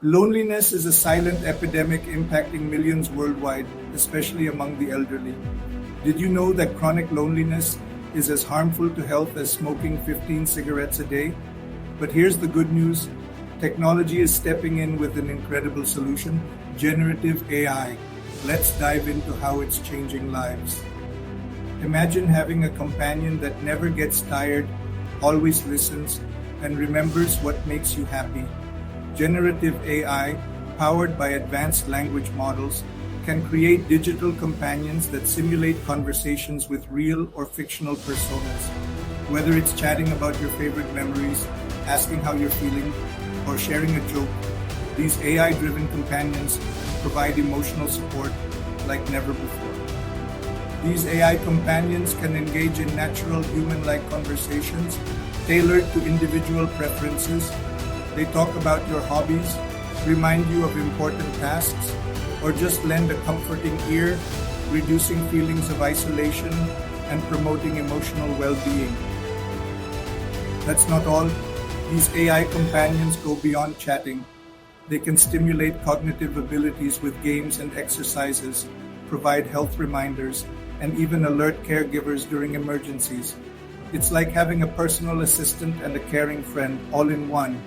Loneliness is a silent epidemic impacting millions worldwide, especially among the elderly. Did you know that chronic loneliness is as harmful to health as smoking 15 cigarettes a day? But here's the good news: technology is stepping in with an incredible solution: generative AI. Let's dive into how it's changing lives. Imagine having a companion that never gets tired, always listens, and remembers what makes you happy. Generative AI, powered by advanced language models, can create digital companions that simulate conversations with real or fictional personas. Whether it's chatting about your favorite memories, asking how you're feeling, or sharing a joke, these AI-driven companions provide emotional support like never before. These AI companions can engage in natural human-like conversations tailored to individual preferences. They talk about your hobbies, remind you of important tasks, or just lend a comforting ear, reducing feelings of isolation and promoting emotional well-being. That's not all. These AI companions go beyond chatting. They can stimulate cognitive abilities with games and exercises, provide health reminders, and even alert caregivers during emergencies. It's like having a personal assistant and a caring friend all in one.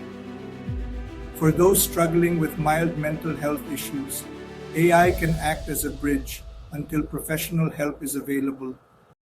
For those struggling with mild mental health issues, AI can act as a bridge until professional help is available.